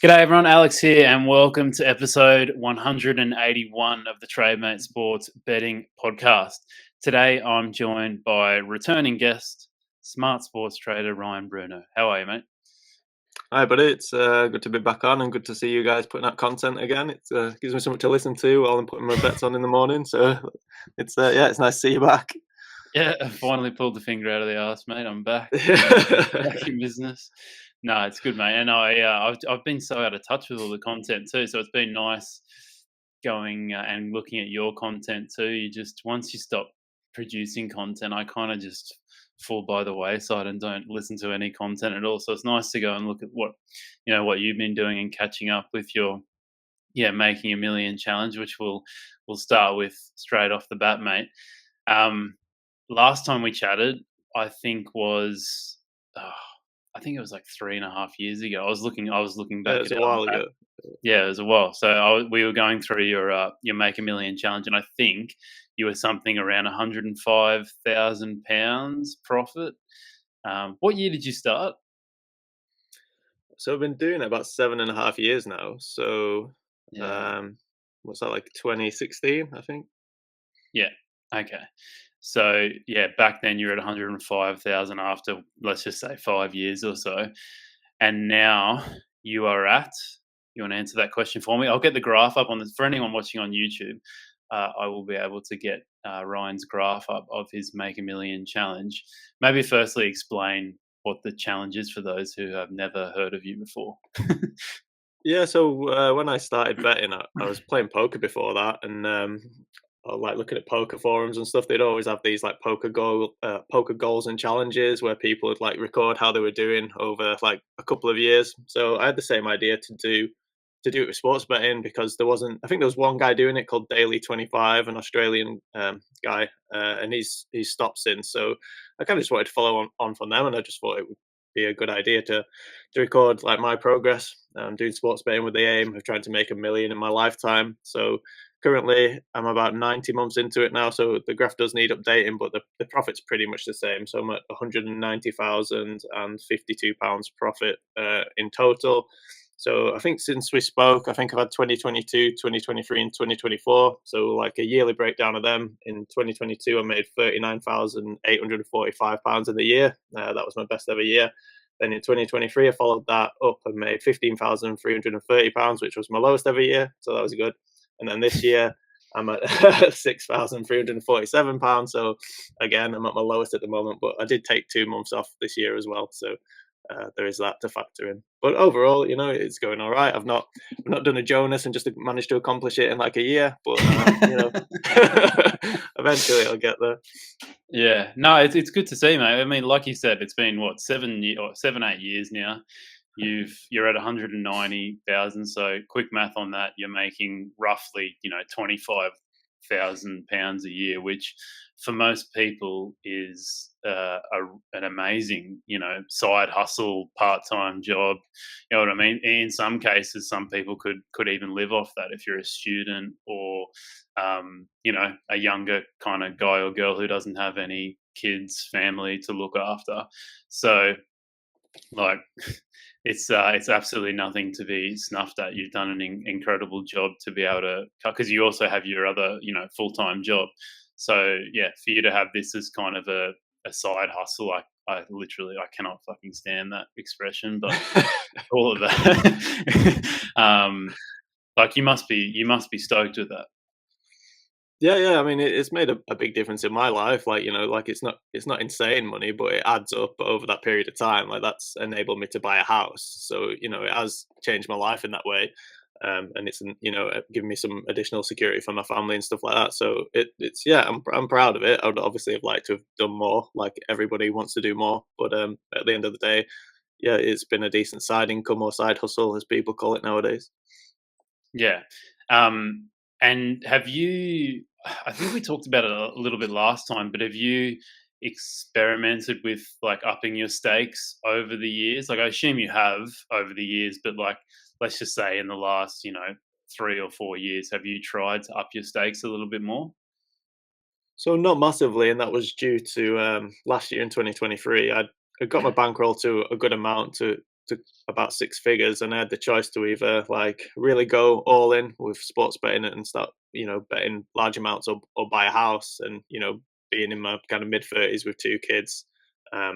G'day everyone, Alex here, and welcome to episode 181 of the Trademate Sports Betting Podcast. Today I'm joined by returning guest, smart sports trader Ryan Bruno. How are you, mate? Hi, buddy. It's good to be back on and good to see you guys putting out content again. It gives me something to listen to while I'm putting my bets on in the morning. So it's nice to see you back. Yeah, I finally pulled the finger out of the arse, mate. I'm back. Back in business. No, it's good, mate. And I've been so out of touch with all the content too, so it's been nice going and looking at your content too. You just once you stop producing content, I kind of just fall by the wayside and don't listen to any content at all. So it's nice to go and look at what you've been doing and catching up with your making a million challenge, which we'll start with straight off the bat, mate. Last time we chatted, I think was I think it was like 3.5 years ago. I was looking back It at was a it. while ago. Yeah, it was a while. So we were going through your Make a Million challenge, and I think you were something around £105,000 profit. What year did you start? So I've been doing it about 7.5 years now. So Yeah, what's that, like 2016, I think? yeah, okay. So yeah, back then you were at 105,000 after, let's just say, 5 years or so, and now you are at. You want to answer that question for me? I'll get the graph up on this for anyone watching on YouTube. I will be able to get Ryan's graph up of his Make a Million challenge. Maybe firstly explain what the challenge is for those who have never heard of you before. Yeah, so when I started betting, I was playing poker before that, and I was, like, looking at poker forums and stuff. They'd always have these like poker goals and challenges where people would like record how they were doing over like a couple of years. So I had the same idea to do it with sports betting because there wasn't. I think there was one guy doing it called Daily 25, an Australian guy, and he's stopped since. So I kind of just wanted to follow on from them, and I just thought it would be a good idea to record like my progress doing sports betting with the aim of trying to make a million in my lifetime. So currently I'm about 90 months into it now, so the graph does need updating, but the profit's pretty much the same. So I'm at 190,052 pounds profit in total. So I think since we spoke, I think I've had 2022, 2023, and 2024. So like a yearly breakdown of them. In 2022, I made £39,845 in the year. That was my best ever year. Then in 2023, I followed that up and made £15,330, which was my lowest ever year. So that was good. And then this year, I'm at £6,347. So again, I'm at my lowest at the moment, but I did take 2 months off this year as well. So there is that to factor in. But overall, it's going all right. I've not done a Jonas and just managed to accomplish it in like a year, but eventually I'll get there. Yeah, no, it's good to see, mate. I mean, like you said, it's been what 7, 8 years now. You're at 190,000. So quick math on that, you're making roughly £25,000 a year, which for most people is an amazing side hustle, part time job. You know what I mean? In some cases, some people could even live off that if you're a student or a younger kind of guy or girl who doesn't have any kids, family to look after. So, like, it's absolutely nothing to be snuffed at. You've done an incredible job to be able to, because you also have your other full time job. So yeah, for you to have this as kind of a side hustle, I literally I cannot fucking stand that expression, but all of that. Like you must be stoked with that. Yeah. I mean, it's made a big difference in my life. Like, like it's not insane money, but it adds up over that period of time. Like that's enabled me to buy a house. So, it has changed my life in that way. And it's given me some additional security for my family and stuff like that. So it's yeah, I'm proud of it. I would obviously have liked to have done more. Like everybody wants to do more, but at the end of the day, yeah, it's been a decent side income or side hustle, as people call it nowadays. Yeah. And have you, I think we talked about it a little bit last time, but have you experimented with like upping your stakes over the years? Like I assume you have over the years, but like let's just say in the last, 3 or 4 years, have you tried to up your stakes a little bit more? So not massively, and that was due to last year in 2023. I got my bankroll to a good amount to about six figures, and I had the choice to either like really go all in with sports betting and start, betting large amounts, or buy a house. And being in my kind of mid 30s with two kids, I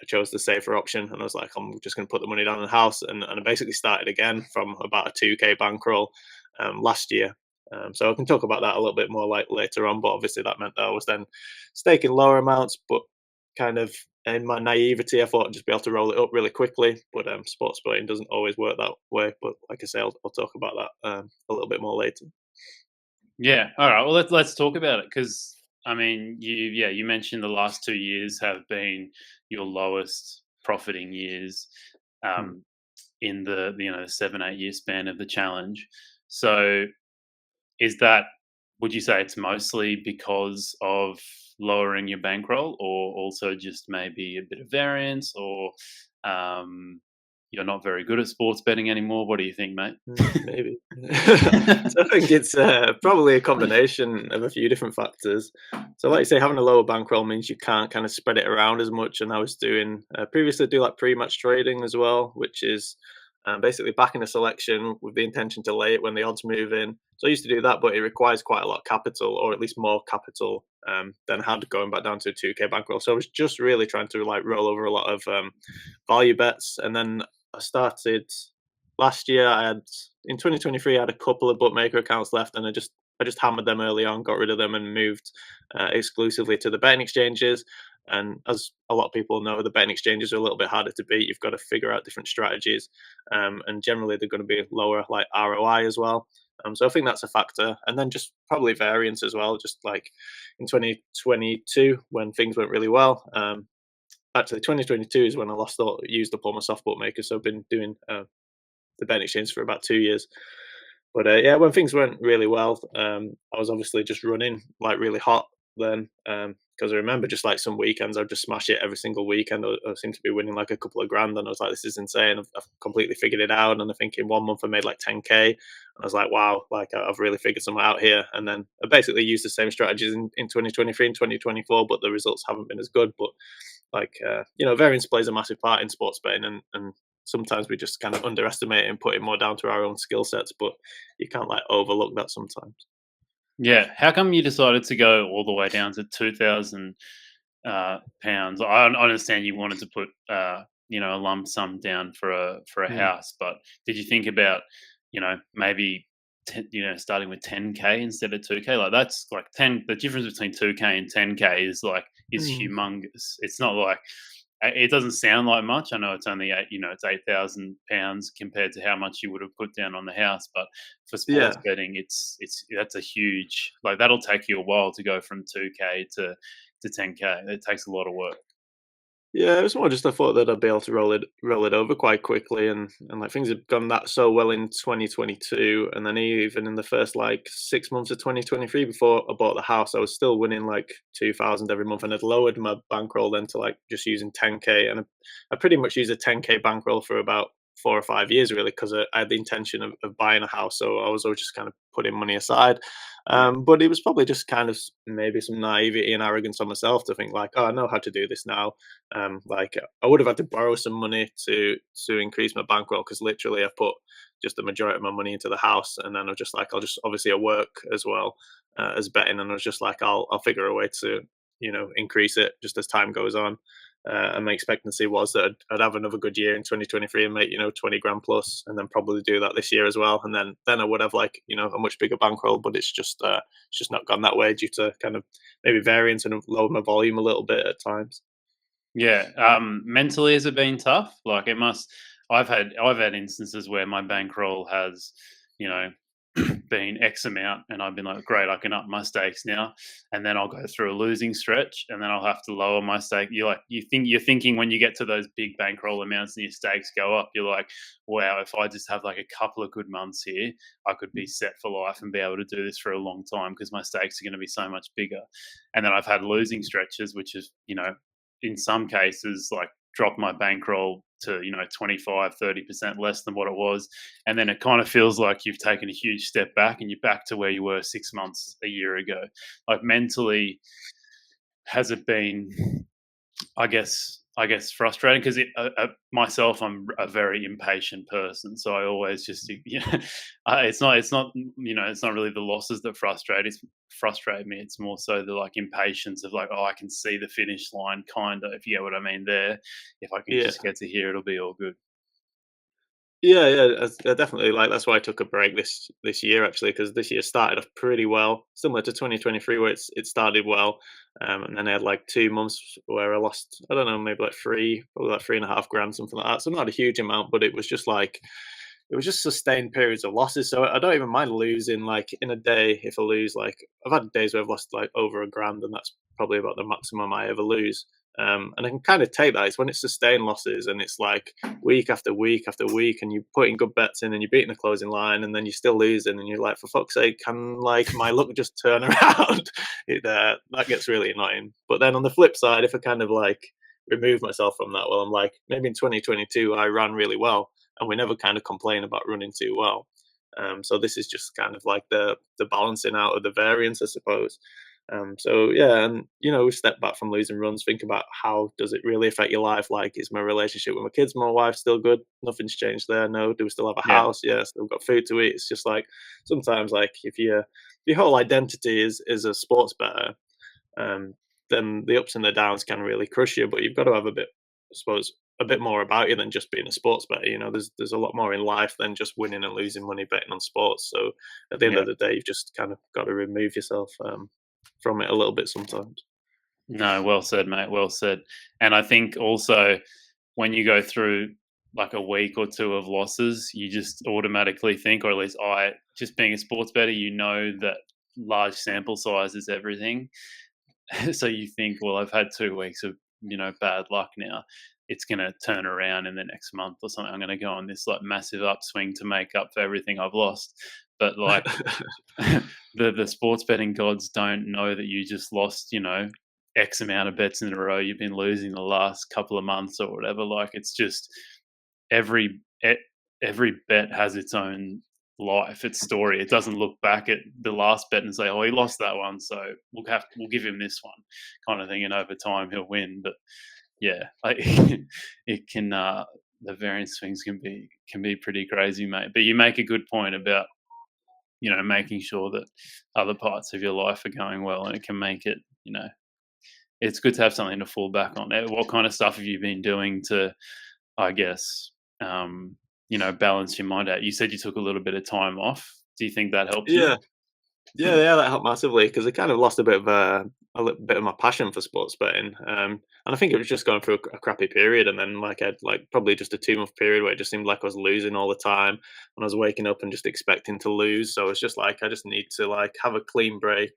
chose the safer option, and I was like, I'm just going to put the money down on the house, and I basically started again from about a 2K bankroll last year. So I can talk about that a little bit more like later on, but obviously that meant that I was then staking lower amounts, but kind of in my naivety, I thought I'd just be able to roll it up really quickly. But sports betting doesn't always work that way. But like I say, I'll talk about that a little bit more later. Yeah. All right. Well, let's talk about it, because I mean, you mentioned the last 2 years have been your lowest profiting years, Hmm. um, in the 7-8 year span of the challenge. So is that, would you say it's mostly because of lowering your bankroll, or also just maybe a bit of variance, or um, you're not very good at sports betting anymore? What do you think, mate? Maybe. So I think it's probably a combination of a few different factors. So, like you say, having a lower bankroll means you can't kind of spread it around as much. And I was doing previously do like pre-match trading as well, which is basically backing a selection with the intention to lay it when the odds move in. So I used to do that, but it requires quite a lot of capital, or at least more capital than I had going back down to a 2K bankroll. So I was just really trying to like roll over a lot of value bets, and then I started last year. I had In 2023, I had a couple of bookmaker accounts left, and I just hammered them early on, got rid of them, and moved exclusively to the betting exchanges. And as a lot of people know, the betting exchanges are a little bit harder to beat. You've got to figure out different strategies, and generally they're going to be lower like ROI as well. So I think that's a factor, and then just probably variance as well. Just like in 2022 when things went really well. Actually, 2022 is when I used up all my soft bookmakers. So I've been doing the betting exchange for about 2 years. But yeah, when things went really well, I was obviously just running like really hot then. Because I remember just like some weekends, I'd just smash it every single weekend. I seemed to be winning like a couple of grand, and I was like, this is insane. I've completely figured it out. And I think in 1 month I made like 10K. And I was like, wow, like I've really figured something out here. And then I basically used the same strategies in 2023 and 2024, but the results haven't been as good. But like, variance plays a massive part in sports betting, and sometimes we just kind of underestimate it and put it more down to our own skill sets, but you can't like overlook that sometimes. Yeah. How come you decided to go all the way down to 2,000 pounds? I understand you wanted to put a lump sum down for a Mm. house, but did you think about, maybe starting with 10K instead of 2K? Like, that's like 10. The difference between 2K and 10K is Mm. humongous. It's not like, it doesn't sound like much. I know it's only it's £8,000 compared to how much you would have put down on the house, but for sports Yeah. betting, that's a huge, like, that'll take you a while to go from 2K to 10K. It takes a lot of work. Yeah, it was more just I thought that I'd be able to roll it over quite quickly, and like things had gone that so well in 2022, and then even in the first like 6 months of 2023 before I bought the house, I was still winning like 2,000 every month, and I'd lowered my bankroll then to like just using 10K, and I pretty much used a 10K bankroll for about 4 or 5 years really, because I had the intention of buying a house, so I was always just kind of putting money aside. Yeah. But it was probably just kind of maybe some naivety and arrogance on myself to think like, oh, I know how to do this now. Like I would have had to borrow some money to increase my bankroll, because literally I put just the majority of my money into the house, and then I was just like, I'll just obviously I work as well as betting, and I was just like, I'll figure a way to increase it just as time goes on. And my expectancy was that I'd have another good year in 2023 and make 20 grand plus, and then probably do that this year as well, and then I would have like a much bigger bankroll. But it's just not gone that way due to kind of maybe variance and lower my volume a little bit at times. Yeah. Mentally, has it been tough? Like, it must. I've had instances where my bankroll has, you know, been X amount, and I've been like, great, I can up my stakes now, and then I'll go through a losing stretch, and then I'll have to lower my stake. You're thinking when you get to those big bankroll amounts and your stakes go up, you're like, wow, if I just have like a couple of good months here, I could be set for life and be able to do this for a long time, because my stakes are going to be so much bigger. And then I've had losing stretches, which is, in some cases, like, drop my bankroll to 25-30% less than what it was, and then it kind of feels like you've taken a huge step back and you're back to where you were 6 months, a year ago. Like, mentally, has it been, I guess, I guess frustrating because myself, I'm a very impatient person, so I always just it's not it's not really the losses that frustrate me. It's more so the like impatience of like, oh, I can see the finish line, kind of, if you get what I mean. There, if I can Yeah. just get to here, it'll be all good. Yeah, yeah, definitely. Like that's why I took a break this year actually, because this year started off pretty well, similar to 2023, where it started well, and then I had like 2 months where I lost, I don't know, maybe like probably like 3.5 grand, something like that. So not a huge amount, but it was just like it was just sustained periods of losses. So I don't even mind losing like in a day. If I lose, like I've had days where I've lost like over a grand, and that's probably about the maximum I ever lose. And I can kind of take that. It's when it's sustained losses and it's like week after week after week, and you're putting good bets in and you're beating the closing line, and then you're still losing, and you're like, for fuck's sake, can like my luck just turn around? That gets really annoying. But then on the flip side, if I kind of like remove myself from that, well, I'm like, maybe in 2022 I ran really well, and we never kind of complain about running too well. So this is just kind of like the balancing out of the variance, I suppose. So yeah, and step back from losing runs, think about how does it really affect your life? Like, is my relationship with my kids, my wife still good? Nothing's changed there. No. Do we still have a Yeah, house? Yeah, still got food to eat. It's just like sometimes, like if your whole identity is a sports bettor, um, then the ups and the downs can really crush you. But you've got to have a bit, I suppose, a bit more about you than just being a sports bettor. There's a lot more in life than just winning and losing money betting on sports. So at the end yeah. of the day, you've just kind of got to remove yourself from it a little bit sometimes. No, well said, mate. Well said. And I think also when you go through like a week or two of losses, you just automatically think, or at least I, just being a sports bettor, that large sample size is everything. So you think, well, I've had 2 weeks of bad luck now. It's going to turn around in the next month or something. I'm going to go on this like massive upswing to make up for everything I've lost. But like the sports betting gods don't know that you just lost, X amount of bets in a row. You've been losing the last couple of months or whatever. Like it's just every e- every bet has its own life, its story. It doesn't look back at the last bet and say, "Oh, he lost that one, so we'll give him this one," kind of thing. And over time, he'll win. But yeah, like it can. The variance swings can be pretty crazy, mate. But you make a good point about making sure that other parts of your life are going well, and it can make it. It's good to have something to fall back on. What kind of stuff have you been doing to, I guess, balance your mind out? You said you took a little bit of time off. Do you think that helped you? Yeah, yeah, yeah, that helped massively because I kind of lost a bit of bit of my passion for sports betting, and I think it was just going through a crappy period, and then like I had like probably just a 2 month period where it just seemed like I was losing all the time, and I was waking up and just expecting to lose. So it's just like I just need to like have a clean break.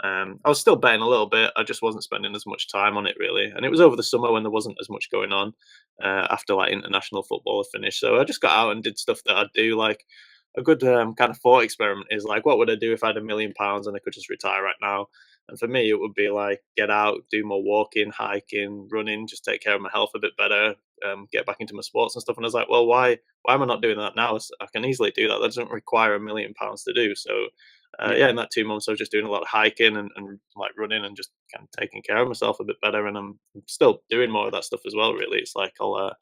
I was still betting a little bit. I just wasn't spending as much time on it really, and it was over the summer when there wasn't as much going on after like international football had finished. So I just got out and did stuff that I do like a good kind of thought experiment is like, what would I do if I had £1 million and I could just retire right now? And for me, it would be like get out, do more walking, hiking, running, just take care of my health a bit better, get back into my sports and stuff. And I was like, well, why am I not doing that now? I can easily do that. That doesn't require £1 million to do. So, Yeah, yeah, in that 2 months, I was just doing a lot of hiking and like running and just kind of taking care of myself a bit better. And I'm still doing more of that stuff as well. Really, it's like I'll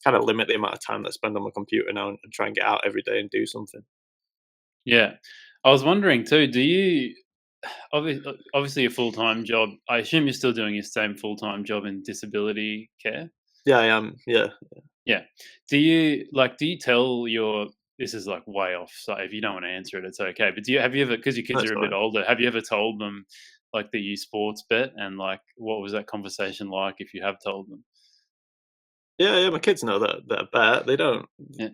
kind of limit the amount of time that I spend on my computer now and try and get out every day and do something. yeah. I was wondering too. Do you obviously a full time job? I assume you're still doing your same full time job in disability care. Yeah, I am. Yeah. Yeah. Do you tell your this is like way off, so if you don't want to answer it, it's okay. But have you ever, because your kids That's are a bit fine. older, have you ever told them like that you sports bet, and like what was that conversation like if you have told them? Yeah, yeah, my kids know that I bet. They don't Yeah.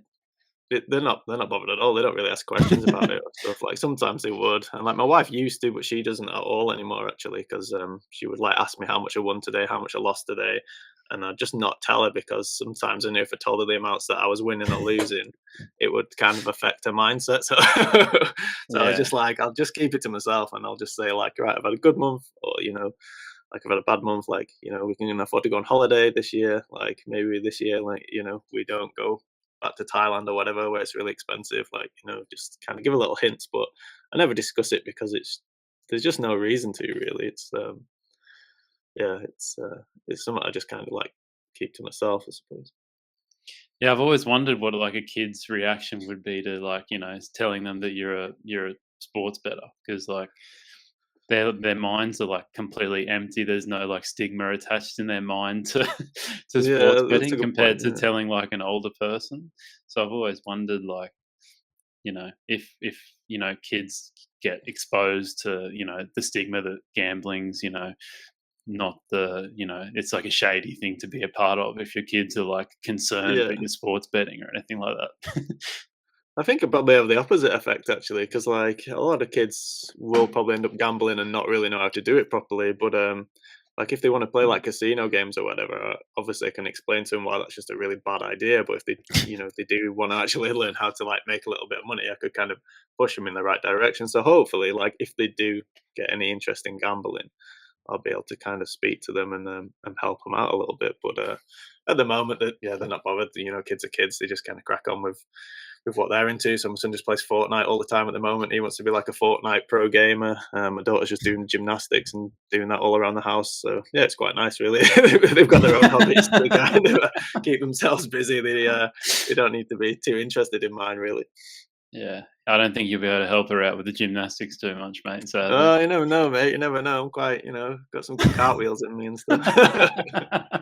they're not bothered at all. They don't really ask questions about it or stuff. Like sometimes they would, and like my wife used to, but she doesn't at all anymore actually, because she would like ask me how much I won today, how much I lost today, and I'd just not tell her because sometimes I knew if I told her the amounts that I was winning or losing, it would kind of affect her mindset. So, so I was Yeah. just like, I'll just keep it to myself, and I'll just say like, right, I've had a good month, or like I've had a bad month, like, we can afford to go on holiday this year. Like maybe this year, like, we don't go back to Thailand or whatever where it's really expensive. Like, just kind of give a little hints, but I never discuss it because there's just no reason to really. It's yeah, it's something I just kind of like keep to myself, I suppose. Yeah, I've always wondered what like a kid's reaction would be to like telling them that you're a sports bettor because like their minds are like completely empty. There's no like stigma attached in their mind to to sports Yeah, that's a betting good compared point. to Yeah, telling like an older person. So I've always wondered like if kids get exposed to the stigma that gambling's not it's like a shady thing to be a part of if your kids are like concerned that yeah. you're sports betting or anything like that. I think it probably have the opposite effect actually, because like a lot of kids will probably end up gambling and not really know how to do it properly. But like if they want to play like casino games or whatever, obviously I can explain to them why that's just a really bad idea. But if they, if they do want to actually learn how to like make a little bit of money, I could kind of push them in the right direction. So hopefully, like if they do get any interest in gambling, I'll be able to kind of speak to them and help them out a little bit. But at the moment, that yeah, they're not bothered. Kids are kids. They just kind of crack on with what they're into. So my son just plays Fortnite all the time at the moment. He wants to be like a Fortnite pro gamer. My daughter's just doing gymnastics and doing that all around the house. So yeah, it's quite nice, really. They've got their own hobbies to kind of keep themselves busy. They don't need to be too interested in mine, really. Yeah, I don't think you'll be able to help her out with the gymnastics too much, mate. Sadly. Oh, you never know, mate. You never know. I'm quite, got some cartwheels in me and stuff.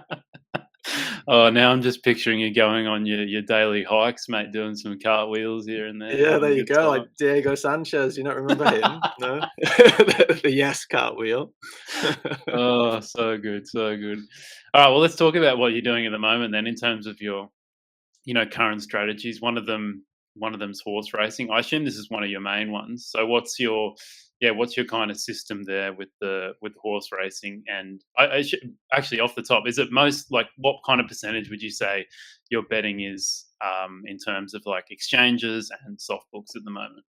Oh, now I'm just picturing you going on your daily hikes, mate, doing some cartwheels here and there, Yeah, having there a you good go. Like time. Diego Sanchez. You don't remember him? No, the yes cartwheel. Oh, so good, so good. All right, well, let's talk about what you're doing at the moment then in terms of your, current strategies. One of them's horse racing. I assume this is one of your main ones. So what's your kind of system there with horse racing? And I should, actually off the top, is it most like what kind of percentage would you say your betting is in terms of like exchanges and soft books at the moment?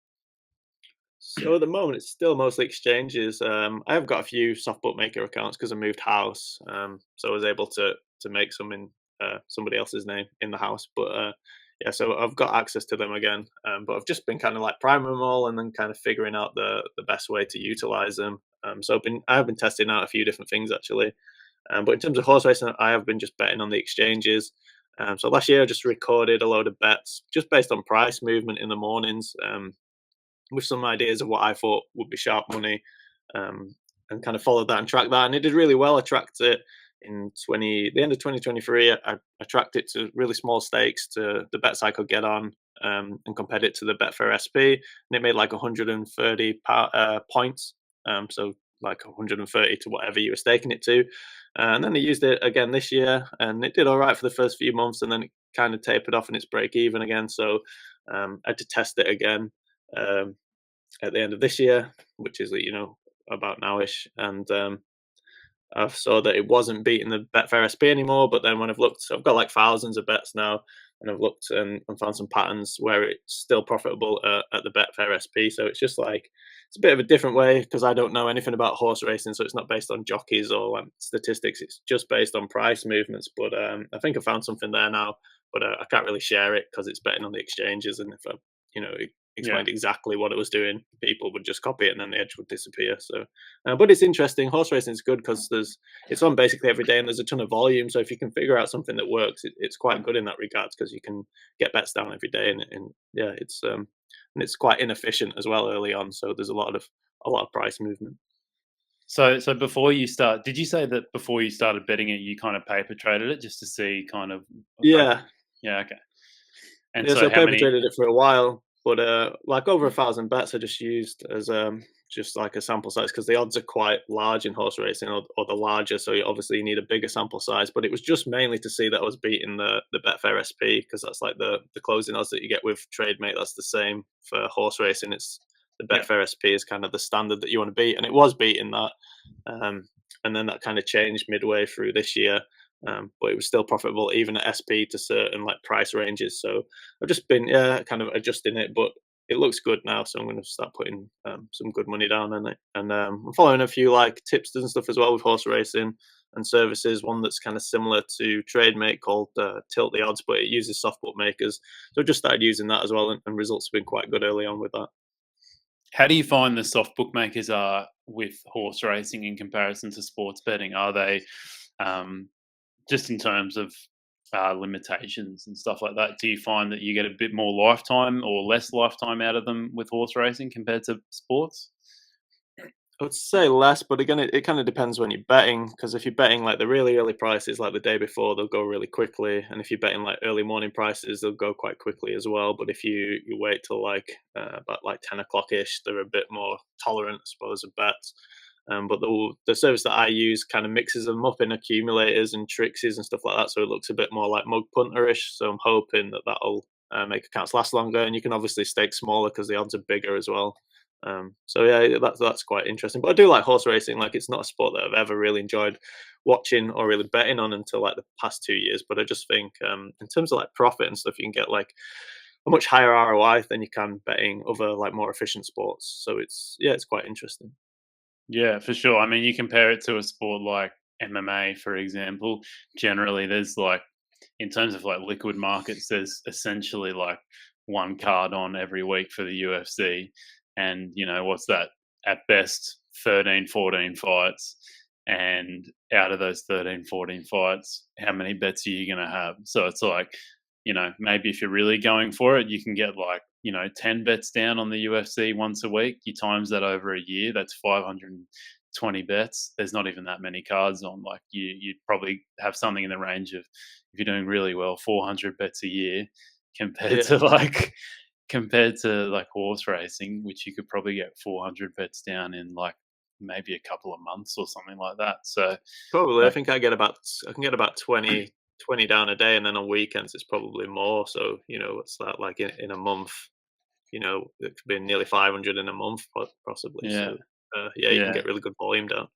So at the moment, it's still mostly exchanges. I have got a few soft bookmaker accounts because I moved house, so I was able to make some in somebody else's name in the house. But yeah, so I've got access to them again. But I've just been kind of like priming them all and then kind of figuring out the best way to utilize them. So I have been testing out a few different things actually. But in terms of horse racing, I have been just betting on the exchanges. So last year I just recorded a load of bets just based on price movement in the mornings. With some ideas of what I thought would be sharp money, and kind of followed that and tracked that, and it did really well. I tracked it in the end of 2023. I tracked it to really small stakes to the bets I could get on, and compared it to the Betfair SP, and it made like 130 points. So like 130 to whatever you were staking it to, and then I used it again this year, and it did all right for the first few months, and then it kind of tapered off and it's break even again. So I had to test it again, um, at the end of this year, which is about nowish, and I saw that it wasn't beating the Betfair SP anymore. But then when I've looked, I've got like thousands of bets now, and I've looked and found some patterns where it's still profitable at the Betfair SP. So it's just like it's a bit of a different way because I don't know anything about horse racing, so it's not based on jockeys or statistics. It's just based on price movements. But I think I found something there now, but I can't really share it because it's betting on the exchanges, and if I, Yeah. explained exactly what it was doing, people would just copy it and then the edge would disappear. So, but it's interesting. Horse racing is good because it's on basically every day and there's a ton of volume. So if you can figure out something that works, it's quite good in that regard because you can get bets down every day and yeah, and it's quite inefficient as well early on. So there's a lot of price movement. So before you start, did you say that before you started betting it, you kind of paper traded it just to see kind of like, Yeah, yeah, okay. And yeah. so So I how paper many? traded it for a while, but like over 1,000 bets I just used as just like a sample size because the odds are quite large in horse racing, or the larger, so obviously you need a bigger sample size. But it was just mainly to see that I was beating the Betfair SP because that's like the closing odds that you get with Trademate. That's the same for horse racing. It's the Yeah. Betfair SP is kind of the standard that you want to beat, and it was beating that. Um, and then that kind of changed midway through this year, but it was still profitable even at SP to certain like price ranges. So I've just been kind of adjusting it, but it looks good now. So I'm going to start putting some good money down in it, and I'm following a few like tipsters and stuff as well with horse racing and services. One that's kind of similar to Trademate called Tilt the Odds, but it uses soft bookmakers. So I've just started using that as well, and results have been quite good early on with that. How do you find the soft bookmakers are with horse racing in comparison to sports betting? Are they um, just in terms of limitations and stuff like that, do you find that you get a bit more lifetime or less lifetime out of them with horse racing compared to sports? I would say less, but again, it kind of depends when you're betting. Because if you're betting like the really early prices, like the day before, they'll go really quickly, and if you're betting like early morning prices, they'll go quite quickly as well. But if you wait till like about like 10 o'clock ish, they're a bit more tolerant, I suppose, of bets. But the service that I use kind of mixes them up in accumulators and trixies and stuff like that, so it looks a bit more like mug punterish. So I'm hoping that that'll make accounts last longer, and you can obviously stake smaller because the odds are bigger as well. So yeah, that's quite interesting. But I do like horse racing. Like it's not a sport that I've ever really enjoyed watching or really betting on until like the past 2 years. But I just think in terms of like profit and stuff, you can get like a much higher ROI than you can betting other like more efficient sports. So it's quite interesting. Yeah, for sure. I mean, you compare it to a sport like MMA, for example. Generally, there's like, in terms of like liquid markets, there's essentially like one card on every week for the UFC. And, what's that? At best, 13, 14 fights. And out of those 13, 14 fights, how many bets are you going to have? So it's like, maybe if you're really going for it, you can get like, 10 bets down on the UFC once a week. You times that over a year, that's 520 bets. There's not even that many cards on. Like you'd probably have something in the range of, if you're doing really well, 400 bets a year compared Yeah, to like horse racing, which you could probably get 400 bets down in like maybe a couple of months or something like that. So probably. I like, think I can get about 20 down a day, and then on weekends it's probably more. So what's that like in a month? It could be nearly 500 in a month, possibly. yeah, So, yeah, you can yeah. get really good volume down.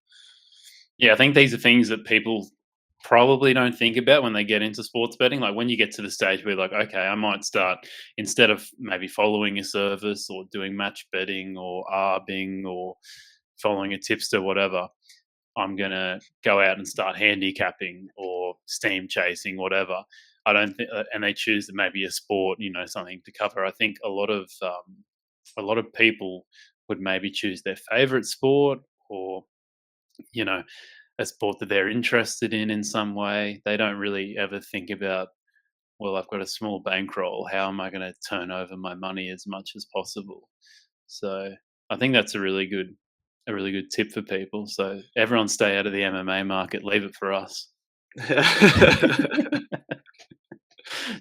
Yeah, I think these are things that people probably don't think about when they get into sports betting. Like when you get to the stage where you're like, okay, I might start, instead of maybe following a service or doing match betting or arbing or following a tipster, whatever, I'm gonna go out and start handicapping or steam chasing, whatever. I don't think, and they choose maybe a sport, something to cover. I think a lot of people would maybe choose their favorite sport or you know a sport that they're interested in some way. They don't really ever think about, well, I've got a small bankroll. How am I going to turn over my money as much as possible? So I think that's a really good tip for people. So everyone stay out of the MMA market. Leave it for us.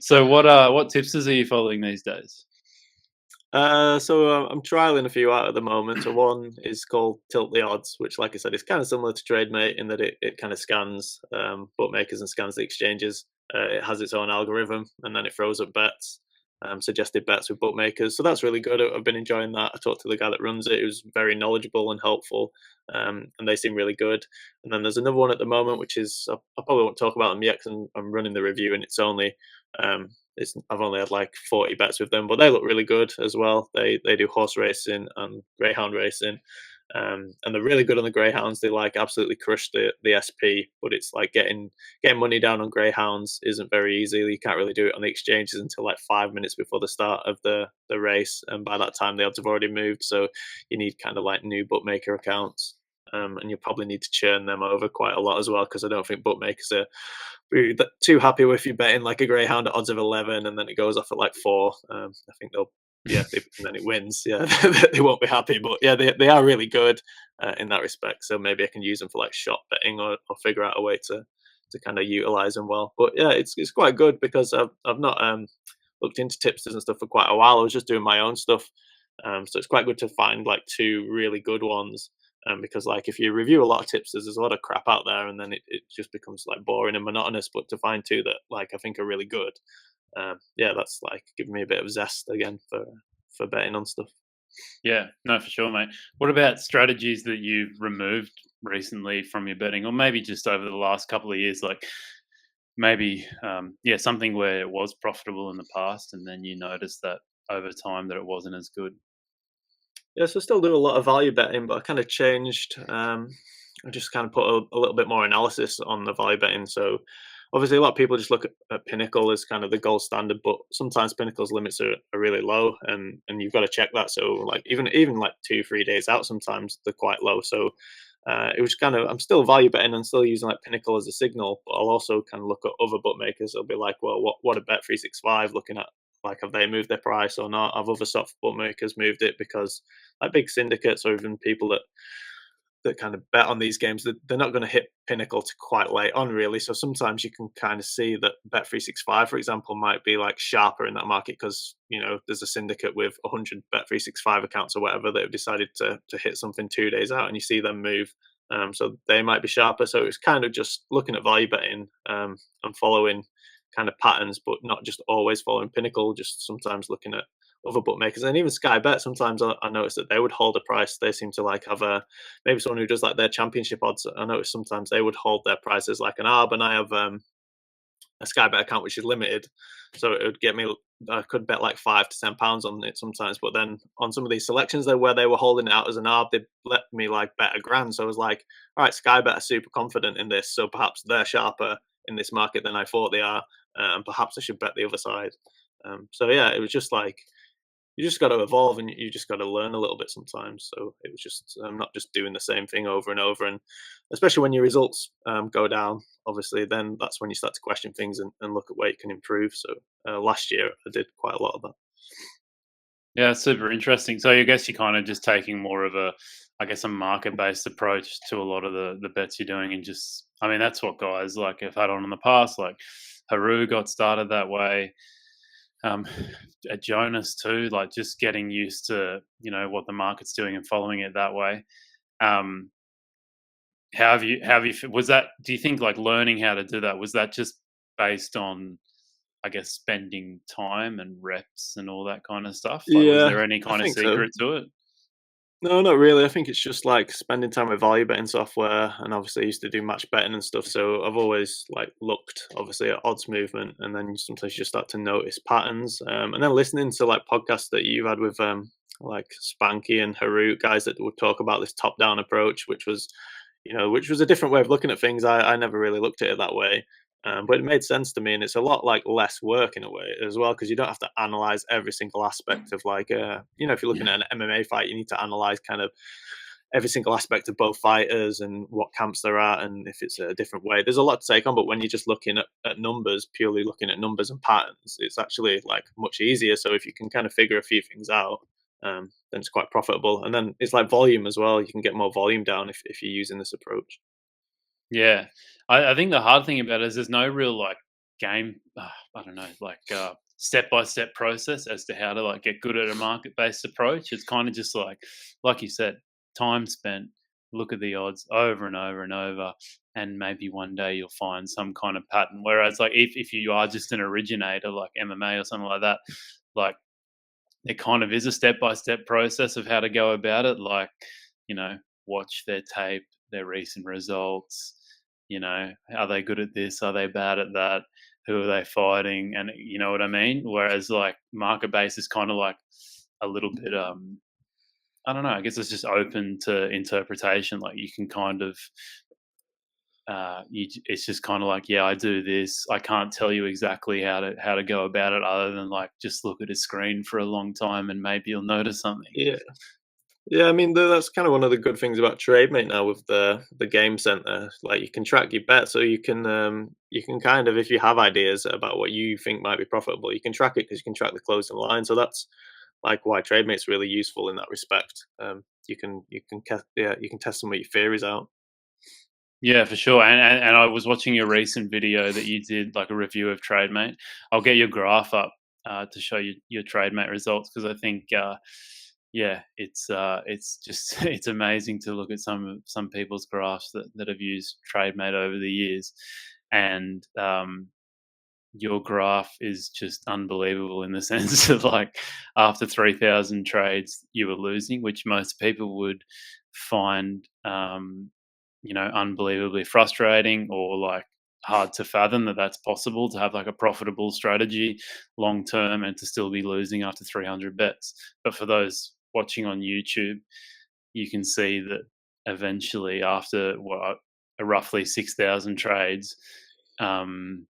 So what tipsters are you following these days? So I'm trialing a few out at the moment. So one is called Tilt the Odds, which, like I said, is kind of similar to Trademate in that it kind of scans bookmakers and scans the exchanges. It has its own algorithm, and then it throws up bets, suggested bets with bookmakers. So that's really good. I've been enjoying that. I talked to the guy that runs it. He was very knowledgeable and helpful, and they seem really good. And then there's another one at the moment, which is I probably won't talk about them yet because I'm running the review, and it's only um, I've only had like 40 bets with them, but they look really good as well. They do horse racing and greyhound racing, and they're really good on the greyhounds. They like absolutely crush the SP, but it's like getting money down on greyhounds isn't very easy. You can't really do it on the exchanges until like 5 minutes before the start of the race, and by that time the odds have already moved. So you need kind of like new bookmaker accounts. And you'll probably need to churn them over quite a lot as well because I don't think bookmakers are too happy with you betting like a greyhound at odds of 11 and then it goes off at like 4. I think and then it wins. Yeah, they won't be happy, but yeah, they are really good in that respect. So maybe I can use them for like shot betting or figure out a way to kind of utilize them well. But yeah, it's quite good because I've not looked into tipsters and stuff for quite a while. I was just doing my own stuff, so it's quite good to find like two really good ones. Because like if you review a lot of tipsters, there's a lot of crap out there, and then it just becomes like boring and monotonous. But to find two that like I think are really good, yeah, that's like giving me a bit of zest again for betting on stuff. Yeah, no, for sure, mate. What about strategies that you've removed recently from your betting, or maybe just over the last couple of years? Like maybe, yeah, something where it was profitable in the past, and then you noticed that over time that it wasn't as good. Yeah, so I still do a lot of value betting, but I kind of changed. I just kind of put a little bit more analysis on the value betting. So obviously, a lot of people just look at Pinnacle as kind of the gold standard, but sometimes Pinnacle's limits are really low, and you've got to check that. So like even like 2 3 days out, sometimes they're quite low. So it was kind of, I'm still value betting and still using like Pinnacle as a signal, but I'll also kind of look at other bookmakers. I'll be like, well, what a Bet365 looking at, like, have they moved their price or not? Have other soft bookmakers moved it? Because like big syndicates or even people that kind of bet on these games, they're not going to hit Pinnacle to quite late on, really. So sometimes you can kind of see that Bet365, for example, might be like sharper in that market because, there's a syndicate with 100 Bet365 accounts or whatever that have decided to hit something 2 days out, and you see them move. So they might be sharper. So it's kind of just looking at value betting, and following kind of patterns, but not just always following Pinnacle, just sometimes looking at other bookmakers. And even Sky Bet, sometimes I notice that they would hold a price. They seem to like have maybe someone who does like their championship odds. I notice sometimes they would hold their prices like an ARB, and I have a Sky Bet account which is limited, so it would get me. I could bet like £5 to £10 on it sometimes, but then on some of these selections there where they were holding it out as an ARB, they'd let me like bet a grand. So I was like, all right, Sky Bet are super confident in this, so perhaps they're sharper in this market than I thought they are, and perhaps I should bet the other side. So yeah, it was just like you just got to evolve and you just got to learn a little bit sometimes. So it was just not just doing the same thing over and over, and especially when your results go down, obviously, then that's when you start to question things and look at where you can improve. So last year I did quite a lot of that. Yeah, super interesting. So I guess you're kind of just taking more of a market-based approach to a lot of the bets you're doing, and just, I mean, that's what guys like have had on in the past. Like Haru got started that way. Um, Jonas too, like just getting used to what the market's doing and following it that way. Um, was that? Do you think like learning how to do that, was that just based on, I guess, spending time and reps and all that kind of stuff? Like, was Yeah, there any I kind of think so. secret to it? No, not really. I think it's just like spending time with value betting software, and obviously I used to do match betting and stuff. So I've always like looked obviously at odds movement, and then sometimes you just start to notice patterns. And then listening to like podcasts that you've had with like Spanky and Haru, guys that would talk about this top down approach, which was a different way of looking at things. I never really looked at it that way. But it made sense to me, and it's a lot like less work in a way as well, because you don't have to analyze every single aspect of like if you're looking Yeah. at an MMA fight, you need to analyze kind of every single aspect of both fighters and what camps they're at, and if it's a different way. There's a lot to take on, but when you're just looking at numbers, purely looking at numbers and patterns, it's actually like much easier. So if you can kind of figure a few things out, then it's quite profitable. And then it's like volume as well. You can get more volume down if you're using this approach. Yeah. I think the hard thing about it is there's no real like game, I don't know, like step by step process as to how to like get good at a market based approach. It's kind of just like you said, time spent, look at the odds over and over and over, and maybe one day you'll find some kind of pattern. Whereas like if you are just an originator like MMA or something like that, like it kind of is a step by step process of how to go about it. Like, you know, watch their tape, their recent results. Are they good at this? Are they bad at that? Who are they fighting? And you know what I mean? Whereas like market base is kind of like a little bit I don't know, I guess it's just open to interpretation. Like you can kind of it's just kind of like, yeah, I do this. I can't tell you exactly how to go about it, other than like just look at a screen for a long time and maybe you'll notice something. Yeah. Yeah, I mean that's kind of one of the good things about Trademate now with the game center. Like you can track your bet, so you can kind of, if you have ideas about what you think might be profitable, you can track it because you can track the closing line. So that's like why Trademate's really useful in that respect. You can test some of your theories out. Yeah, for sure. And I was watching your recent video that you did, like a review of Trademate. I'll get your graph up to show you your Trademate results, because I think, yeah, it's just it's amazing to look at some people's graphs that have used Trademate over the years, and your graph is just unbelievable in the sense of like after 3,000 trades you were losing, which most people would find unbelievably frustrating, or like hard to fathom that that's possible to have like a profitable strategy long term and to still be losing after 300 bets. But for those watching on YouTube, you can see that eventually after roughly 6,000 trades, um,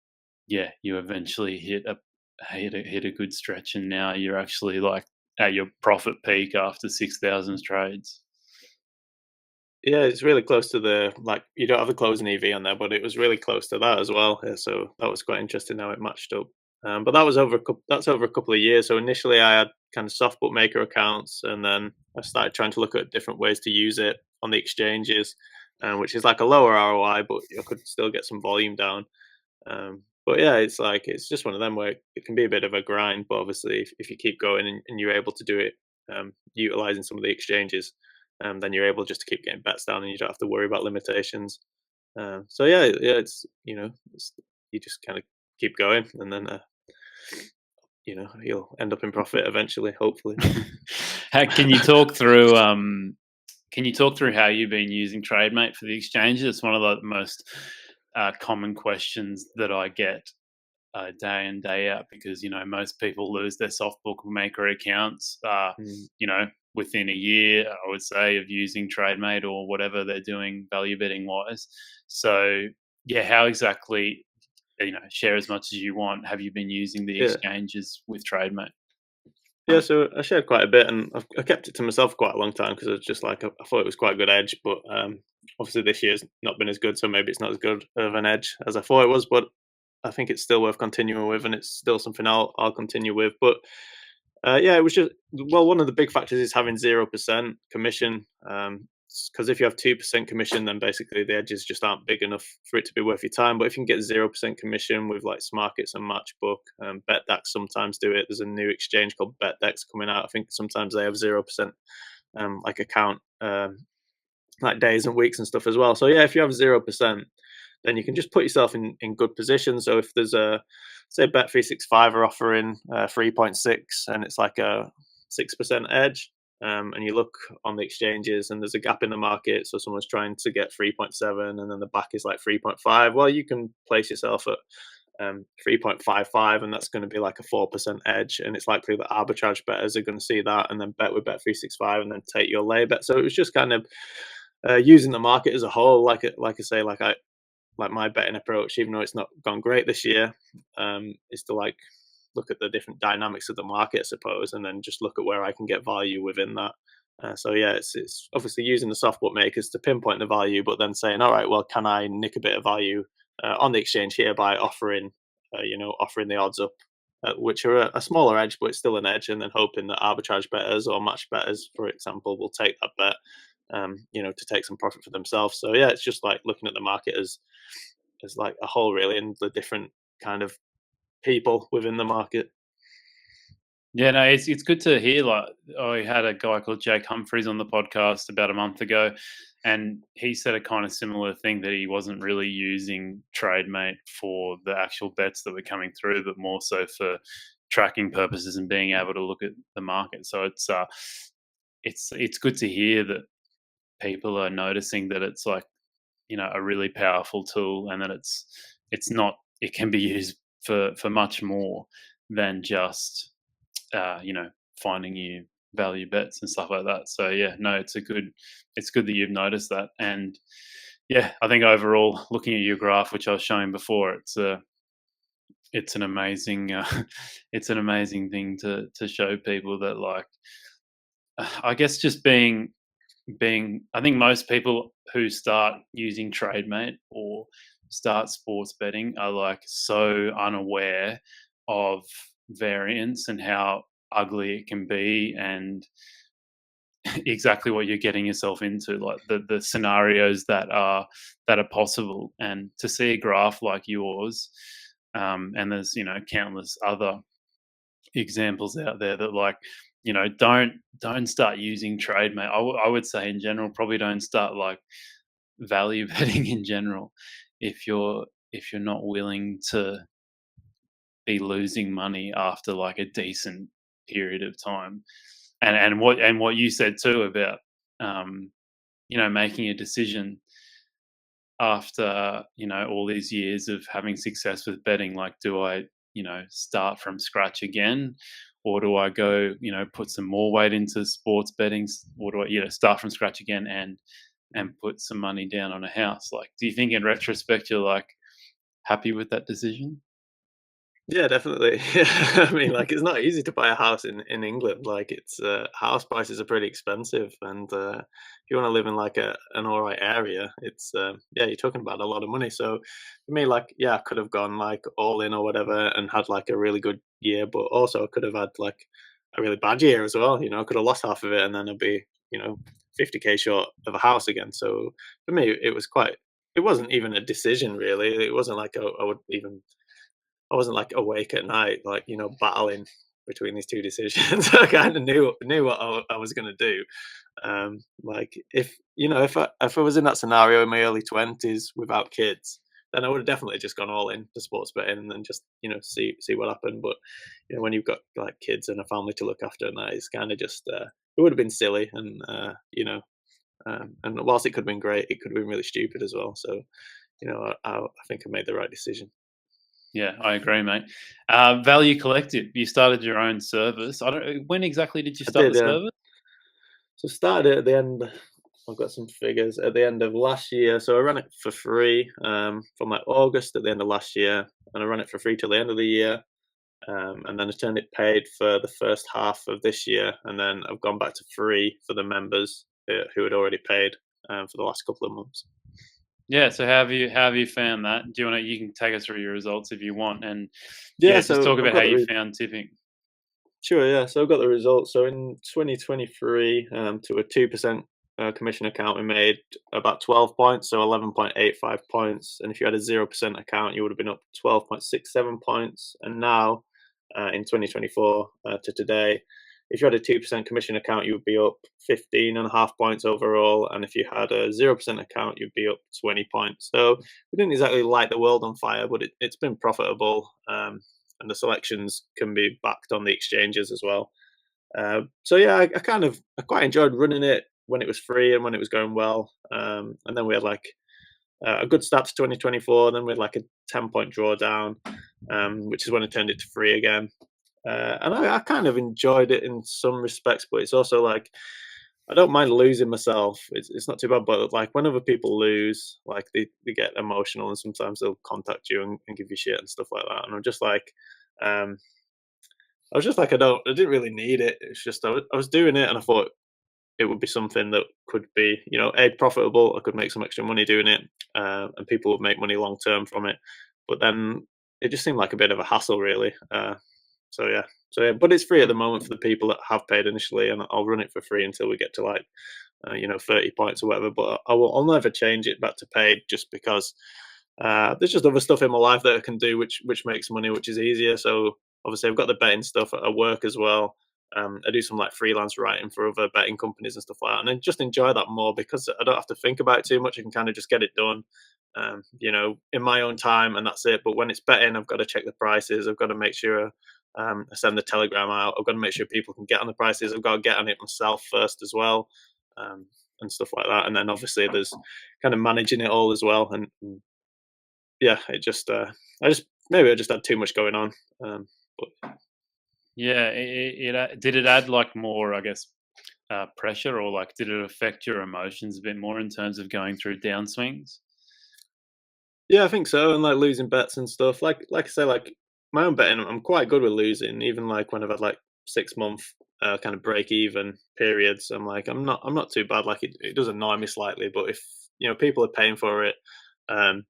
yeah, you eventually hit a good stretch, and now you're actually like at your profit peak after 6,000 trades. Yeah, it's really close to the like, you don't have the closing EV on there, but it was really close to that as well, yeah, so that was quite interesting how it matched up. But that was that's over a couple of years, so initially I had kind of soft bookmaker accounts, and then I started trying to look at different ways to use it on the exchanges, which is like a lower ROI, but you could still get some volume down. But yeah, it's like it's just one of them where it can be a bit of a grind, but obviously if you keep going and you're able to do it, utilizing some of the exchanges, then you're able just to keep getting bets down and you don't have to worry about limitations. So yeah, yeah, you just kind of keep going, and then you'll end up in profit eventually, hopefully. Can you talk through? Can you talk through how you've been using Trademate for the exchanges? It's one of the most common questions that I get day in day out, because most people lose their soft bookmaker accounts. Mm. You know, within a year, I would say, of using Trademate or whatever they're doing value betting wise. So yeah, how exactly? Share as much as you want. Have you been using the Yeah. exchanges with Trademate? Yeah, so I shared quite a bit, and I kept it to myself for quite a long time because I was just like I thought it was quite a good edge, but obviously this year's not been as good, so maybe it's not as good of an edge as I thought it was. But I think it's still worth continuing with, and it's still something I'll continue with. But yeah, it was just well, one of the big factors is having 0% commission. Because if you have 2% commission, then basically the edges just aren't big enough for it to be worth your time. But if you can get 0% commission with like Smarkets and Matchbook, BetDAX sometimes do it. There's a new exchange called BetDAX coming out. I think sometimes they have 0% like account like days and weeks and stuff as well. So yeah, if you have 0%, then you can just put yourself in good position. So if there's a say Bet365 are offering 3.6 and it's like a 6% edge, and you look on the exchanges and there's a gap in the market, so someone's trying to get 3.7 and then the back is like 3.5. Well, you can place yourself at 3.55, and that's going to be like a 4% edge, and it's likely that arbitrage bettors are going to see that and then bet with Bet365 and then take your lay bet. So it was just kind of using the market as a whole, like I say, like my betting approach, even though it's not gone great this year, is to like look at the different dynamics of the market, I suppose, and then just look at where I can get value within that. So yeah, it's obviously using the soft bookmakers to pinpoint the value, but then saying, all right, well, can I nick a bit of value on the exchange here by offering, offering the odds up, which are a smaller edge, but it's still an edge, and then hoping that arbitrage bettors or match bettors, for example, will take that bet, to take some profit for themselves. So yeah, it's just like looking at the market as like a whole, really, and the different kind of people within the market. Yeah, no, it's good to hear. Like, I had a guy called Jake Humphreys on the podcast about a month ago, and he said a kind of similar thing, that he wasn't really using Trademate for the actual bets that were coming through, but more so for tracking purposes and being able to look at the market. So it's good to hear that people are noticing that it's like, a really powerful tool, and that it's not, it can be used for much more than just finding you value bets and stuff like that. So yeah, no, it's good that you've noticed that. And yeah, I think overall, looking at your graph, which I was showing before, it's an amazing it's an amazing thing to show people that, like, I guess just being I think most people who start using Trademate or start sports betting are like so unaware of variance and how ugly it can be, and exactly what you're getting yourself into, like the scenarios that are possible. And to see a graph like yours, and there's countless other examples out there that, like, don't start using trade, mate. I would say in general, probably don't start like value betting in general if you're not willing to be losing money after like a decent period of time. And what you said too about making a decision after all these years of having success with betting, like, do I start from scratch again, or do I go put some more weight into sports betting, or do I start from scratch again and put some money down on a house? Like, do you think in retrospect you're like happy with that decision? Yeah, definitely. Yeah, I mean, like, it's not easy to buy a house in England. Like, it's house prices are pretty expensive, and if you want to live in like an all right area, it's yeah, you're talking about a lot of money. So for me, like, yeah, I could have gone like all in or whatever and had like a really good year, but also I could have had like a really bad year as well. You know, I could have lost half of it, and then I'd be 50K short of a house again. So for me, it was quite. It wasn't even a decision really. It wasn't like I would even I wasn't like awake at night, like, battling between these two decisions. I kind of knew what I was going to do. Like if I was in that scenario in my early 20s without kids, then I would have definitely just gone all in to sports betting and then just see what happened. But when you've got like kids and a family to look after, and that is kind of just it would have been silly, and and whilst it could have been great, it could have been really stupid as well. So I think I made the right decision. Yeah, I agree, mate. Value Collective, you started your own service. I don't. When exactly did you I start the did. service? So started it at the end. I've got some figures at the end of last year. So I ran it for free from like August at the end of last year, and I ran it for free till the end of the year. And then I turned it paid for the first half of this year, and then I've gone back to free for the members who had already paid for the last couple of months. Yeah. So how have you found that? Do you want to? You can take us through your results if you want, and Yeah, yeah, just so talk I've about got how the you found tipping. sure, yeah. So I've got the results. So in 2023, to a 2% commission account, we made about 12 points, so 11.85 points. And if you had a 0% account, you would have been up 12.67 points. And now, in 2024 to today, if you had a 2% commission account, you would be up 15.5 points overall. And if you had a 0% account, you'd be up 20 points. So we didn't exactly light the world on fire, but it's been profitable. And the selections can be backed on the exchanges as well. So yeah, I quite enjoyed running it when it was free and when it was going well. And then we had like a good start to 2024. Then we had like a 10-point drawdown, which is when I turned it to free again. And I kind of enjoyed it in some respects, but it's also like I don't mind losing myself. It's not too bad, but like when other people lose, like they get emotional and sometimes they'll contact you and give you shit and stuff like that. And I'm just like, um, I was just like, I didn't really need it. It's just I was doing it, and I thought it would be something that could be, a profitable. I could make some extra money doing it, and people would make money long term from it. But then it just seemed like a bit of a hassle, really. So yeah, but it's free at the moment for the people that have paid initially, and I'll run it for free until we get to like 30 points or whatever. But I'll never change it back to paid just because there's just other stuff in my life that I can do which makes money, which is easier. So obviously I've got the betting stuff at work as well. I do some like freelance writing for other betting companies and stuff like that, and I just enjoy that more because I don't have to think about it too much. I can kind of just get it done, in my own time, and that's it. But when it's betting, I've got to check the prices. I've got to make sure I send the telegram out. I've got to make sure people can get on the prices. I've got to get on it myself first as well, um, and stuff like that. And then obviously there's kind of managing it all as well. And yeah, it just I just maybe I just had too much going on. But Yeah. Did it add like more, I guess, pressure, or like did it affect your emotions a bit more in terms of going through downswings? yeah, I think so. And like losing bets and stuff. Like I say, like my own betting, I'm quite good with losing. Even like when I've had like 6 month kind of break even periods, I'm not too bad. Like it does annoy me slightly, but if people are paying for it, um,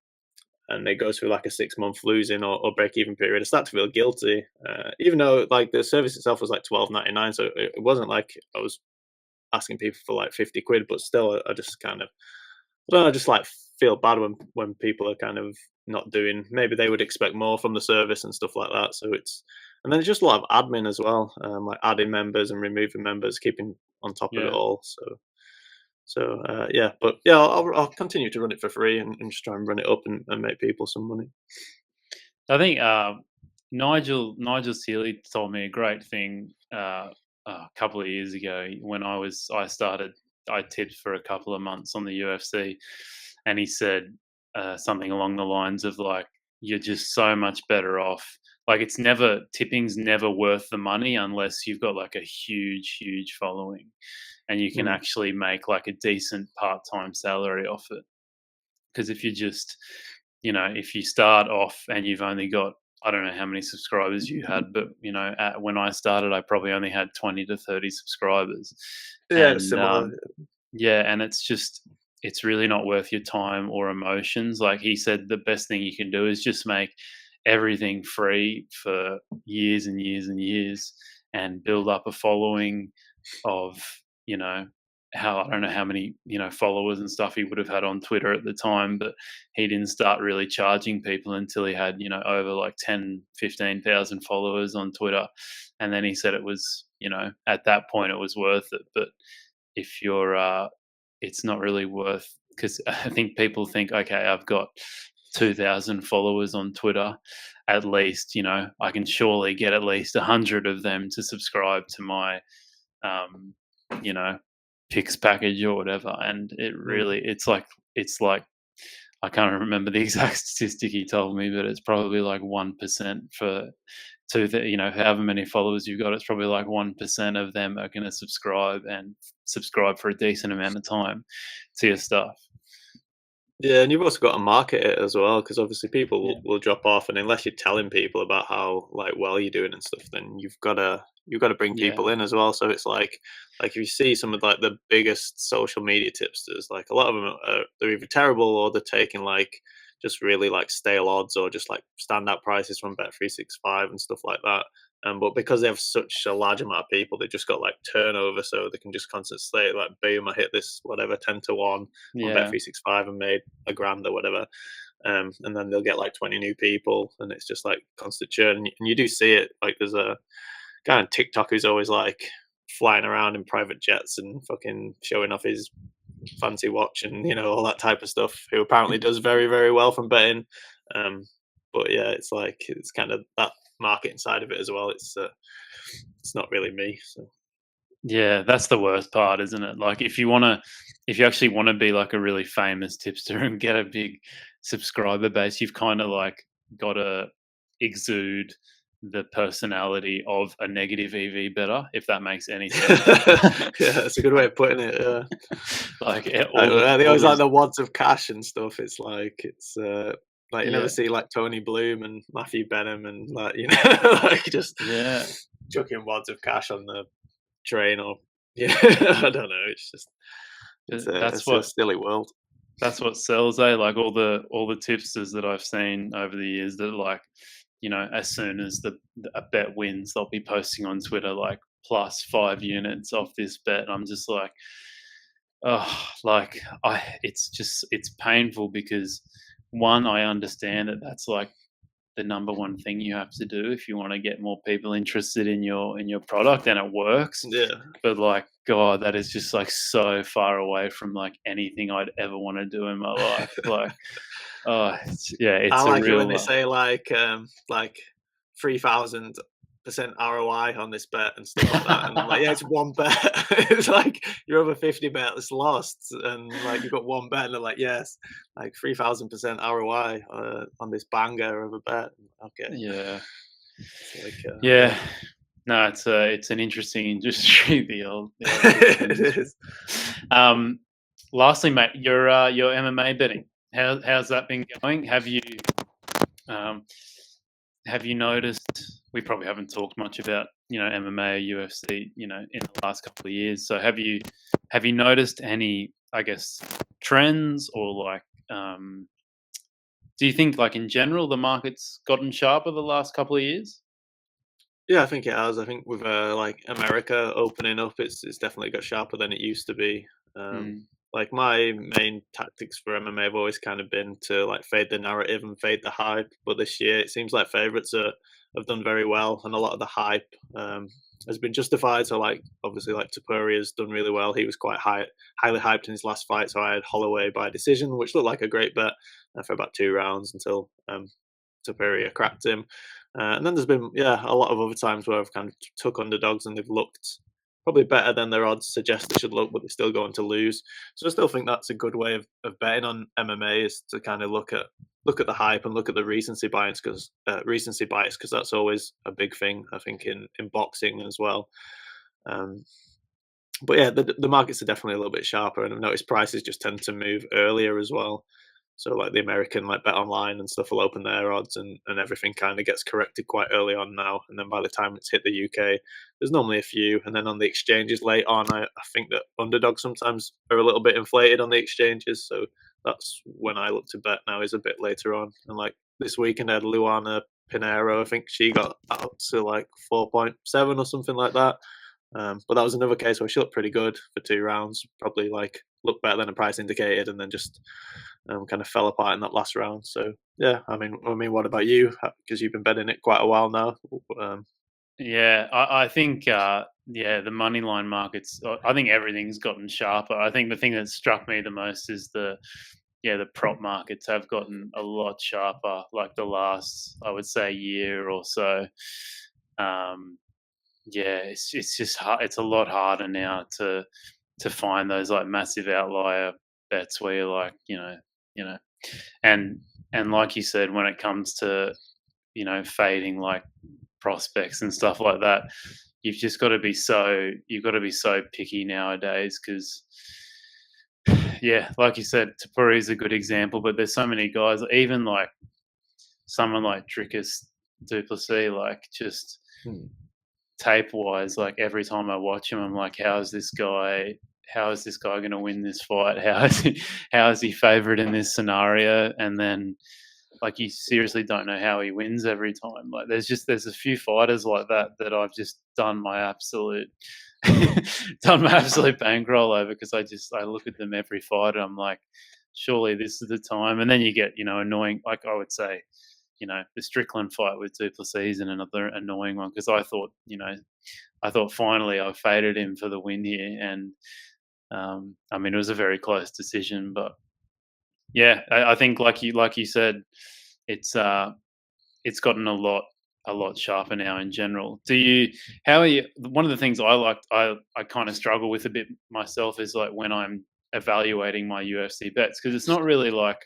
and it goes through like a 6 month losing or break even period, I start to feel guilty. Even though like the service itself was like 12.99, so it wasn't like I was asking people for like 50 quid, but still, I just kind of, I don't know, I just like feel bad when people are kind of not doing. Maybe they would expect more from the service and stuff like that. So and then it's just a lot of admin as well, like adding members and removing members, keeping on top of it Yeah. all. So yeah, but yeah, I'll continue to run it for free and just try and run it up and make people some money. I think Nigel Seeley told me a great thing a couple of years ago when I tipped for a couple of months on the UFC, and he said something along the lines of like, you're just so much better off. Like tipping's never worth the money unless you've got like a huge following, and you can Mm, actually make like a decent part-time salary off it. Because if you just, if you start off and you've only got I don't know how many subscribers you had, but when I started, I probably only had 20 to 30 subscribers, Yeah, and similar. yeah, and it's really not worth your time or emotions. Like he said, the best thing you can do is just make everything free for years and years and years, and build up a following of, you know, how I don't know how many, followers and stuff he would have had on Twitter at the time, but he didn't start really charging people until he had, over like 10, 15,000 followers on Twitter. And then he said it was, at that point it was worth it. But if you're, it's not really worth, because I think people think, okay, I've got 2,000 followers on Twitter. At least, I can surely get at least 100 of them to subscribe to my, um, you know, picks package or whatever. And Mm. it's like I can't remember the exact statistic he told me, but it's probably like 1% for however many followers you've got. It's probably like 1% of them are going to subscribe for a decent amount of time to your stuff. Yeah, and you've also got to market it as well, because obviously people Yeah, will drop off, and unless you're telling people about how like well you're doing and stuff, then you've got to bring yeah, people in as well. So it's like if you see some of like the biggest social media tipsters, like a lot of them they're either terrible or they're taking like just really like stale odds or just like standout prices from Bet365 and stuff like that. But because they have such a large amount of people, they just got like turnover, so they can just constantly say like, "Boom, I hit this whatever 10 to 1 on yeah, Bet365 and made a grand or whatever." And then they'll get like 20 new people, and it's just like constant churn. And you do see it. Like there's a guy on TikTok who's always like flying around in private jets and fucking showing off his fancy watch and all that type of stuff. Who apparently does very very well from betting. Um, but yeah, it's like it's kind of that marketing side of it as well. It's not really me. So yeah. That's the worst part, isn't it? Like if you actually want to be like a really famous tipster and get a big subscriber base, you've kind of like got to exude the personality of a negative EV better, if that makes any sense. yeah, that's a good way of putting it. Yeah. Like all the They all always like the the wads of cash and stuff. It's like you never yeah, see like Tony Bloom and Matthew Benham and like like just yeah. chucking wads of cash on the train or yeah. I don't know. It's just But it's a silly world. that's what sells, eh? Like all the tipsters that I've seen over the years that like, as soon as a bet wins, they'll be posting on Twitter like plus 5 units off this bet. And I'm just like, oh, like it's painful because one, I understand that that's like the number one thing you have to do if you want to get more people interested in your product, and it works. Yeah, But like, god, that is just like so far away from like anything I'd ever want to do in my life. Like, oh yeah, I it's a like it when real they say like 3,000% ROI on this bet and stuff like that, and I'm like, yeah, it's one bet. It's like your over 50 bet that's lost, and like you've got one bet, and they're like, yes, like 3,000% ROI on this banger of a bet. Okay, yeah, it's like yeah. yeah, No, it's an interesting industry, the old tips it industry. is. Um, lastly, mate, your MMA betting. How's that been going? Um, have you noticed? We probably haven't talked much about MMA or UFC in the last couple of years. So have you noticed any, I guess, trends or like do you think like in general the market's gotten sharper the last couple of years? Yeah, I think it has. I think with like America opening up, it's definitely got sharper than it used to be. Um, Mm, like my main tactics for MMA have always kind of been to like fade the narrative and fade the hype. But this year, it seems like favorites have done very well, and a lot of the hype has been justified. So like obviously like Tapuri has done really well. He was quite highly hyped in his last fight. So I had Holloway by decision, which looked like a great bet for about 2 rounds until Tapiria cracked him. And then there's been a lot of other times where I've kind of took underdogs and they've looked probably better than their odds suggest they should look, but they're still going to lose. So I still think that's a good way of betting on MMA is to kind of look at the hype and look at the recency bias because that's always a big thing I think in boxing as well. Um, but yeah, the markets are definitely a little bit sharper, and I've noticed prices just tend to move earlier as well. So like the American like Bet Online and stuff will open their odds, and everything kind of gets corrected quite early on now. And then by the time it's hit the UK, there's normally a few. And then on the exchanges late on, I think that underdogs sometimes are a little bit inflated on the exchanges. So that's when I look to bet now, is a bit later on. And like this weekend, I had Luana Pinero. I think she got out to like 4.7 or something like that. But that was another case where she looked pretty good for 2 rounds, probably like looked better than the price indicated, and then just kind of fell apart in that last round. So yeah, I mean, what about you? Because you've been betting it quite a while now. Um, Yeah, I think yeah, the money line markets. I think everything's gotten sharper. I think the thing that struck me the most is the prop markets have gotten a lot sharper. Like the last, I would say, year or so. Um, yeah, it's just hard. It's a lot harder now to find those like massive outlier bets where you're like, you know, and and like you said, when it comes to fading like prospects and stuff like that, you've got to be so picky nowadays because yeah, like you said, Tapuri is a good example, but there's so many guys, even like someone like Drickus Duplessis, like just hmm. tape wise, like every time I watch him, I'm like, how is this guy going to win this fight? How is he favored in this scenario? And then like you seriously don't know how he wins every time. Like there's a few fighters like that I've just done my absolute done my absolute bankroll over because I look at them every fight and I'm like, surely this is the time. And then you get annoying, like I would say, the Strickland fight with Duplessis and another annoying one because I thought finally I faded him for the win here, and I mean it was a very close decision, but yeah, I think like you said, it's it's gotten a lot sharper now in general. How are you? One of the things I kind of struggle with a bit myself is like when I'm evaluating my UFC bets because it's not really like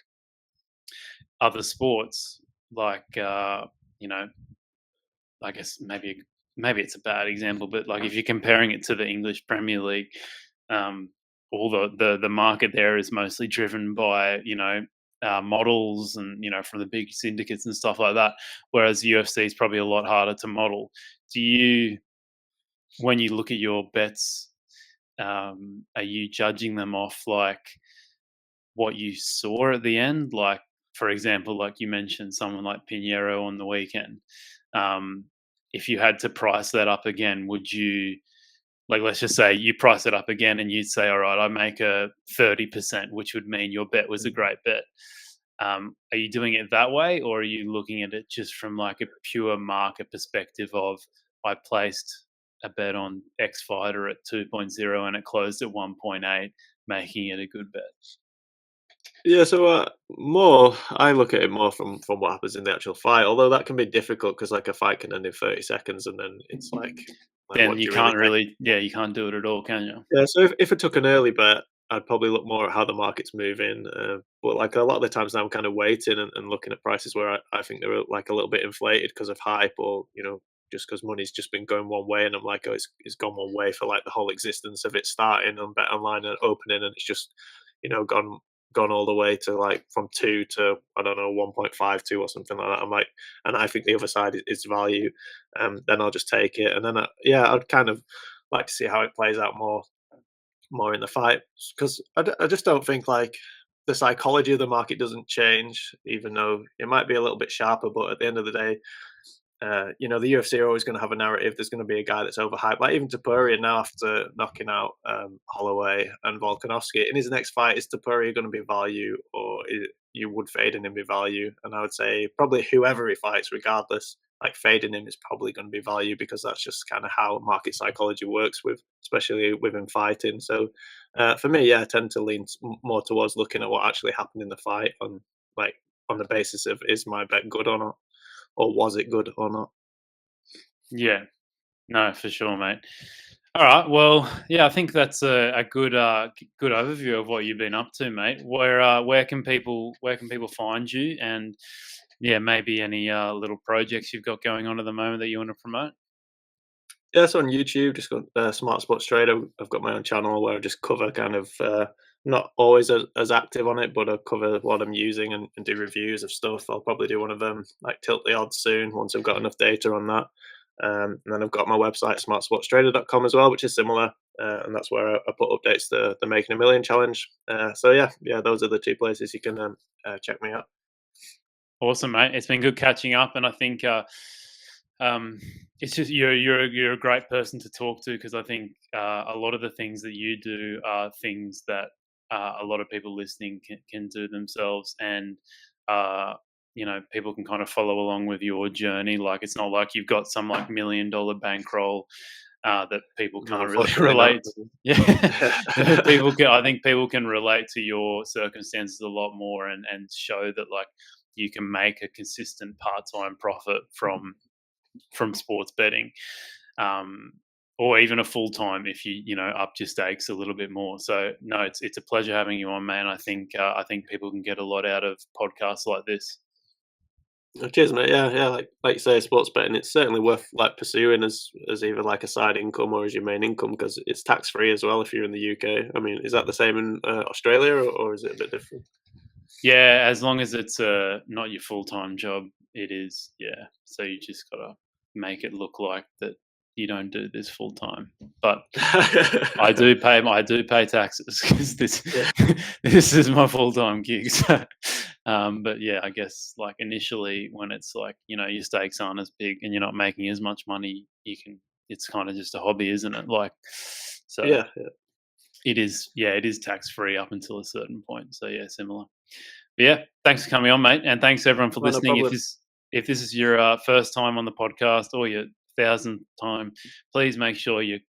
other sports like you know I guess maybe it's a bad example, but like if you're comparing it to the English Premier League, um, all the market there is mostly driven by models and from the big syndicates and stuff like that. Whereas UFC is probably a lot harder to model. Do you, when you look at your bets, are you judging them off like what you saw at the end? Like, for example, like you mentioned, someone like Pinheiro on the weekend. Um, if you had to price that up again, would you, like, let's just say you price it up again and you'd say, all right, I make a 30%, which would mean your bet was a great bet. Are you doing it that way, or are you looking at it just from like a pure market perspective of I placed a bet on X fighter at 2.0 and it closed at 1.8, making it a good bet? Yeah, so more I look at it more from what happens in the actual fight. Although that can be difficult because like a fight can end in 30 seconds, and then it's like Then what do you you really can't make? really, yeah, you can't do it at all, can you? Yeah, so if I took an early bet, I'd probably look more at how the market's moving. But like a lot of the times now, I'm kind of waiting and looking at prices where I think they're like a little bit inflated because of hype, or just because money's just been going one way, and I'm like, oh, it's gone one way for like the whole existence of it starting on Bet Online and opening, and it's just gone all the way to like from 2 to I don't know 1.52 or something like that. I'm like, and I think the other side is value. Then I'll just take it, and then yeah, I'd kind of like to see how it plays out more in the fight because I just don't think like the psychology of the market doesn't change, even though it might be a little bit sharper. But at the end of the day, the UFC are always going to have a narrative. There's going to be a guy that's overhyped, like even Topuria now after knocking out Holloway and Volkanovski. In his next fight, is Topuria going to be value, or you would fading him be value? And I would say probably whoever he fights, regardless, like fading him is probably going to be value because that's just kind of how market psychology works with, especially with him fighting. So for me, yeah, I tend to lean more towards looking at what actually happened in the fight like on the basis of is my bet good or not, or was it good or not? Yeah, no, for sure, mate. All right, well, yeah, I think that's a good good overview of what you've been up to, mate. Where can people find you, and yeah, maybe any little projects you've got going on at the moment that you want to promote? Yeah, so on YouTube, just got Smart Sports Trader. I've got my own channel where I just cover kind of not always as active on it, but I cover what I'm using and do reviews of stuff. I'll probably do one of them like tilt the odds soon once I've got enough data on that. And then I've got my website smartsportstrader.com as well, which is similar, and that's where I put updates to the Making a Million challenge. So yeah, those are the two places you can check me out. Awesome, mate. It's been good catching up, and I think it's just you're a great person to talk to, because I think a lot of the things that you do are things that a lot of people listening can do themselves, and uh, people can kind of follow along with your journey. Like, it's not like you've got some like $1 million bankroll that people No, can't really unfortunately not. relate. Yeah, I think people can relate to your circumstances a lot more, and show that like you can make a consistent part-time profit from sports betting, um, or even a full-time if you up your stakes a little bit more. So no, it's a pleasure having you on, man. I think people can get a lot out of podcasts like this. Oh, cheers, mate. Yeah. Like you say, sports betting, it's certainly worth like pursuing as either like a side income or as your main income because it's tax free as well if you're in the UK. I mean, is that the same in Australia or is it a bit different? Yeah, as long as it's not your full-time job, it is. Yeah, so you just gotta make it look like that you don't do this full time. But I do pay taxes because this Yeah, this is my full time gig. So, but yeah, I guess like initially when it's like your stakes aren't as big and you're not making as much money, you can. It's kind of just a hobby, isn't it? Like, so yeah. it is. Yeah, it is tax free up until a certain point. So yeah, similar. But yeah, thanks for coming on, mate, and thanks everyone for No listening. If problem. this is your first time on the podcast or your thousandth time, please make sure you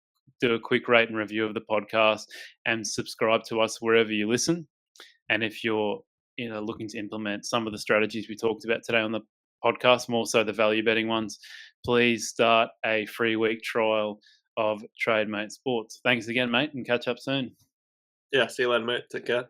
do a quick rate and review of the podcast and subscribe to us wherever you listen. And if you're looking to implement some of the strategies we talked about today on the podcast, more so the value betting ones, please start a free week trial of Trademate Sports. Thanks again, mate, and catch up soon. Yeah, see you later, mate. Take care.